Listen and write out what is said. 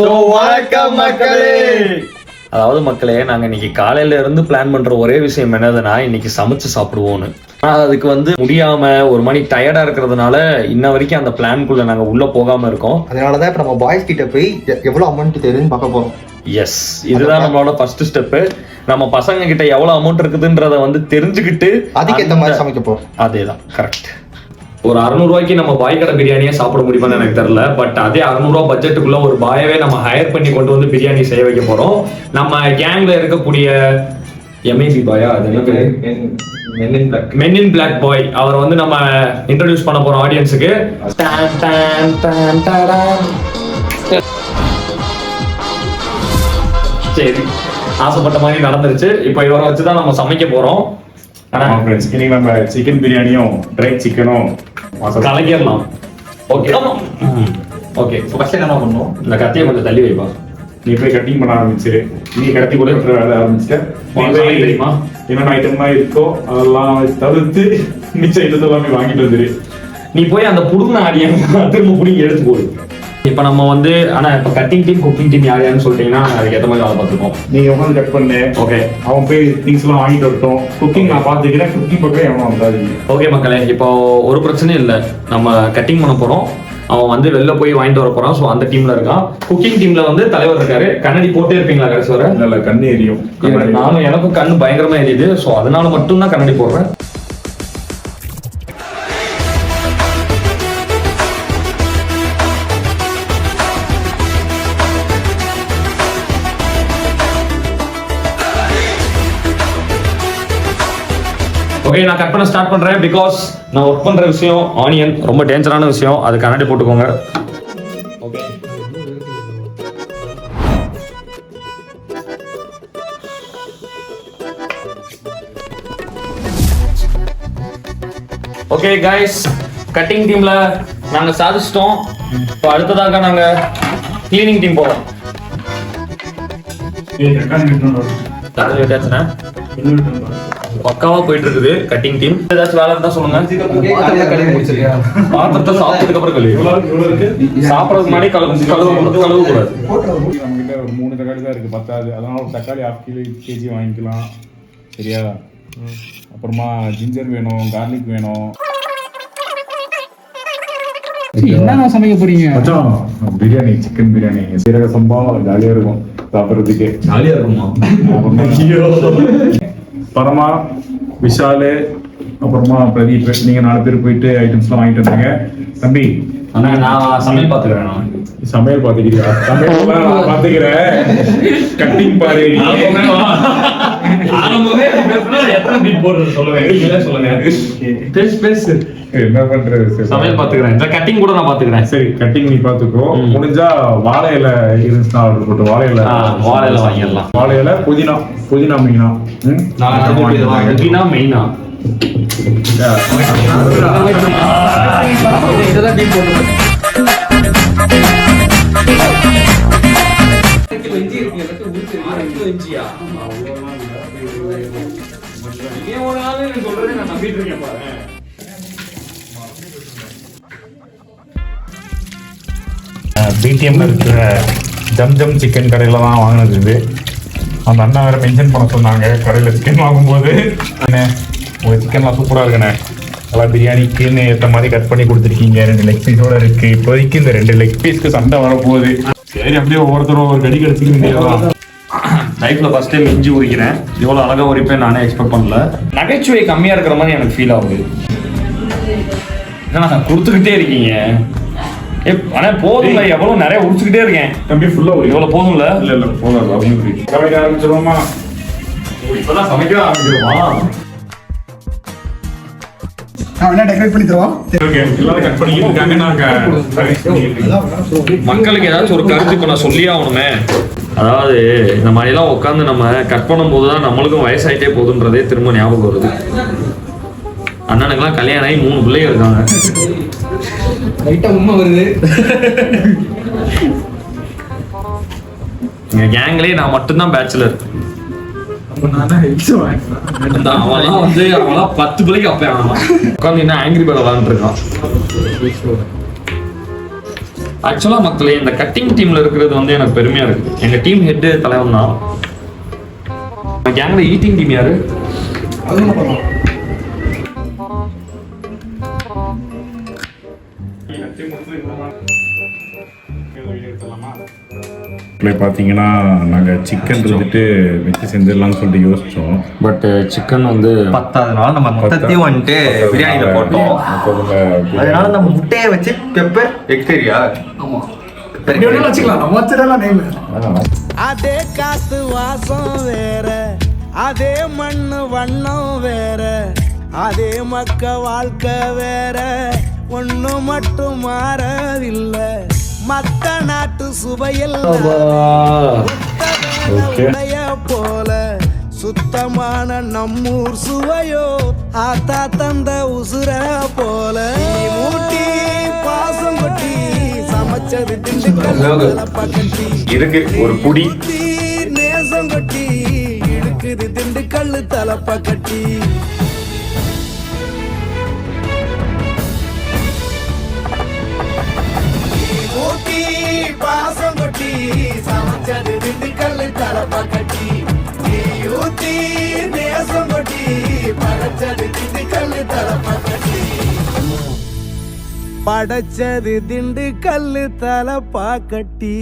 வணக்கம் மக்களே. அதாவது மக்களே, நாங்க இன்னைக்கு காலையில இருந்து பிளான் பண்ற ஒரே விஷயம் என்னதுன்னா, இன்னைக்கு சமைச்சு சாப்பிடுவோம்னு. ஆனா அதுக்கு முடியாம ஒரு மணி டயர்டா இருக்கிறதுனால இன்ன வரைக்கும் அந்த பிளான்குள்ள நாங்க உள்ள போகாம இருக்கோம். அதனாலதான் இப்ப நம்ம பாய்ஸ் கிட்ட போய் எவ்வளவு அமௌண்ட் தெரியுதுன்னு பார்க்க போறோம். எஸ், இதுதான் நம்மளோட ஃபர்ஸ்ட் ஸ்டெப். நம்ம பசங்க கிட்ட எவ்வளவு அமௌண்ட் இருக்குதுன்றத தெரிஞ்சுக்கிட்டு அதுக்கேற்ற மாதிரி சமைக்க போறோம். அதேதான் கரெக்ட். ஒரு 600 ரூபாய்க்கு நம்ம பாய் கடை பிரியாணியே சாப்பிட முடியுமான்னு எனக்கு தெரியல. பட் அதே 600 ரூபாய் பட்ஜெட்டுக்குள்ள ஒரு பாயவே நம்ம ஹையர் பண்ணி கொண்டு வந்து பிரியாணி செய்ய வைக்க போறோம். நம்ம கேங்ல இருக்கக்கூடிய எம்ஏபி பாயா, அது என்ன பேரு, மென் இன் பிளாக் பாய், அவர் நம்ம இன்ட்ரோடியூஸ் பண்ண போறோம் ஆடியன்ஸுக்கு. சரி, ஆசைப்பட்ட மாதிரி நடந்துருச்சு. இப்போ இவரை வச்சுதான் நம்ம சமைக்க போறோம். இன்னைக்கு நம்ம சிக்கன் பிரியாணியும் ட்ரை சிக்கனும் கலக்கிடலாம். Okay okay. ஃபர்ஸ்ட் என்ன பண்ணுவோம், இந்த கத்தியை கொஞ்சம் தள்ளி வைப்பா. நீ போய் கட்டிங் பண்ண ஆரம்பிச்சிரு. நீ கடத்தி கூட வேலை ஆரம்பிச்சிட்ட. தெரியுமா என்னென்ன ஐட்டம்லாம் இருக்கோ அதெல்லாம் தவிர்த்து மிச்ச ஐட்டத்தை எல்லாமே வாங்கிட்டு வந்துரு. நீ போய் அந்த புடுங்கின ஆடியன் திரும்ப புடிங்கி எடுத்து போடு. இப்ப நம்ம ஆனா இப்ப கட்டிங் டீம் குக்கிங் டீம் யார் யாருன்னு சொல்லிட்டீங்கன்னா அதுக்கு ஏற்ற மாதிரி வேலை பார்த்துருக்கோம். நீங்க உட்காந்து கட் பண்ணு. ஓகே, அவன் போய் திங்ஸ் எல்லாம் வாங்கிட்டு வரட்டும். குக்கிங் நான் பாத்துக்கிறேன். குக்கிங் பக்கம் எவனும் வந்தாது. ஓகே மக்களே, இப்போ ஒரு பிரச்சனையும் இல்லை. நம்ம கட்டிங் பண்ண போறோம். அவன் வெளில போய் வாங்கிட்டு வர போறான். ஸோ அந்த டீம்ல இருக்கான். குக்கிங் டீம்ல தலைவர் இருக்காரு. கண்ணாடி போட்டே இருப்பீங்களா கடைசி வர? இல்ல, கண்ணு எரியும். நானும் எனக்கும் கண்ணு பயங்கரமா எரியுது. ஸோ அதனால மட்டும்தான் கண்ணாடி போடுறேன். ஓகே, நான் கட் பண்ண ஸ்டார்ட் பண்றேன். பிகாஸ் நான் ஒர்க் பண்ற விஷயம் ஆனியன் ரொம்ப டேஞ்சரான விஷயம். அது கண்ணாடி போட்டுக்கோங்க. ஓகே, ஓகே கைஸ், கட்டிங் டீம்ல நாங்க சாதிச்சிட்டோம். இப்போ அடுத்ததாக நாங்க கிளீனிங் டீம் போறோம். பக்காவா போயிட்டு இருக்குது கட்டிங் டீம். ஏதாச்சும் வேலை இருந்தா சொல்லுங்க. பாத்திரத்தை சாப்பிட்டதுக்கு அப்புறம் கழுவி, சாப்பிடறதுக்கு முன்னாடி கழுவ கூடாது. நம்மகிட்ட ஒரு 3 தக்காளி தான் இருக்கு, பத்தாது. அதனால ஒரு தக்காளி 1/2 kg வாங்கிக்கலாம். சரியா? அப்புறமா ஜிஞ்சர் வேணும், கார்லிக் வேணும். என்ன சமைக்க போறீங்க? பிரியாணி, சிக்கன் பிரியாணி, சீரக சம்பா. ஜாலியா இருக்கும் சாப்பிட்றதுக்கு. ஜாலியா இருக்குமா? பரமா, விஷாலு, அப்புறமா பிரதீப், நீங்க 4 பேர் போயிட்டு ஐட்டம்ஸ்லாம் வாங்கிட்டு வந்தாங்க. தம்பி, ஆனா நான் சமையல் பாத்துக்கிறேன். சமையல் பாத்துக்கிறியா? சமையல் நான் பாத்துக்கிறேன். கட்டிங் பாரு. என்ன பண்றது? சமையல் பாத்துக்கிறேன். இந்த கட்டிங் கூட நான் பாத்துக்கிறேன். சரி, கட்டிங் நீ பாத்துக்கோ. முடிஞ்சா வாழை இலை இருந்துச்சுன்னா ஆர்டர் போட்டு வாழை இலை வாங்கிடலாம். வாழை இலை, புதினா மெயினா. புதினா மெயினா. பிடிஎம்ல இருக்கிற ஜம் சிக்கன் கடையில தான் வாங்கினது இது. அந்த அண்ணா வேற மென்ஷன் பண்ண சொன்னாங்க கடையில் சிக்கன் வாங்கும்போது. உங்க சிக்கன்லாம் சூப்பராக இருக்குண்ணே. நல்லா பிரியாணிக்குன்னு ஏற்ற மாதிரி கட் பண்ணி கொடுத்துருக்கீங்க. 2 லெக் பீஸோட இருக்கு. இப்போதைக்கு இந்த 2 லெக் பீஸ்க்கு சண்டை வரப்போகுது. சரி, அப்படியே ஒவ்வொருத்தரும் ஒரு கடி கடிச்சிக்க வேண்டியதான். லைஃப்ல ஃபர்ஸ்ட் டைம் இஞ்சி உரிக்கிறேன். இவ்வளவு அழகா உரிப்பேன் நானே எக்ஸ்பெக்ட் பண்ணல. நகைச்சுவை கம்மியா இருக்கிற மாதிரி எனக்கு ஃபீல் ஆகுது. கொடுத்துக்கிட்டே இருக்கீங்க. ஆனா போதும்ல, எவ்வளவு நிறைய உரிச்சுக்கிட்டே இருக்கேன். தம்பி ஃபுல்லா இவ்வளவு போதும்ல? இல்ல போதும். சமைக்க ஆரம்பிச்சிருவோமா? இப்பதான் சமைக்க ஆரம்பிச்சிருவோமா? டெக்கரேட் பண்ணி தருவோம். மக்களுக்கு ஏதாச்சும் ஒரு கருத்து இப்ப நான் சொல்லியே ஆகணுமே. அதாவது இந்த மாதிரி எல்லாம் உட்காந்து நம்ம கட் பண்ணும் போதுதான் நம்மளுக்கும் வயசாயிட்டே போகுதுன்றதே திரும்ப ஞாபகம் வருது. அண்ணனுக்கெல்லாம் கல்யாணம் ஆகி 3 பிள்ளைங்க இருக்காங்க. உண்மை வருது. எங்க கேங்லயே நான் மட்டும்தான் பேச்சுலர். அவெல்லாம் 10 பிள்ளைக்கு அப்ப உட்காந்து என்ன ஆங்கிரி பேர்ட் விளாண்டுட்டு இருக்கான். ஆக்சுவலாக மக்களே இந்த கட்டிங் டீம்ல இருக்கிறது வந்து எனக்கு பெருமையா இருக்கு. எங்க டீம் ஹெட் தலைவன் தான். கேங்ல ஈட்டிங் டீம் யாரு? அதுவும் பண்ணலாம். பார்த்தீங்கன்னா நாங்கள் சிக்கன் வந்துட்டு வச்சு செஞ்சிடலாம்னு சொல்லிட்டு யோசிச்சோம். பட் சிக்கன் வந்து பத்தாதனால நம்ம மொத்தத்தையும் வந்துட்டு பிரியாணியில போட்டோம். அதனால நம்ம முட்டையை வச்சு பெப்பர் எக்ஸ்டீரியா ஆமா. வச்சுக்கலாம். நம்ம வச்சிடலாம் நேம். அதே காத்து வாசம் வேற, அதே மண்ணு வண்ணம் வேற, அதே மக்க வாழ்க்கை வேற, ஒண்ணு மட்டும் மாறவில்லை. மத்த நாட்டு சுவையில் போல சுத்தமான நம்மூர் சுவையோ ஆத்தா தந்த உசுர போல. மூட்டி பாசம் கொட்டி சமைச்சது திண்டுக்கல்ல பக்கத்தி இருக்கு ஒரு புடி நேசம் கொட்டி இழுக்குது திண்டுக்கல்லு தலப்ப கட்டி. ஊட்டி பாசம் கொட்டி சமைச்சது திண்டுக்கல்லு தலப்ப கட்டி. ஊட்டி நேசம் கொட்டி படைச்சது திண்டுக்கல்லு தலப்ப கட்டி. படைச்சது திண்டுக்கல்லு தலப்பா கட்டி.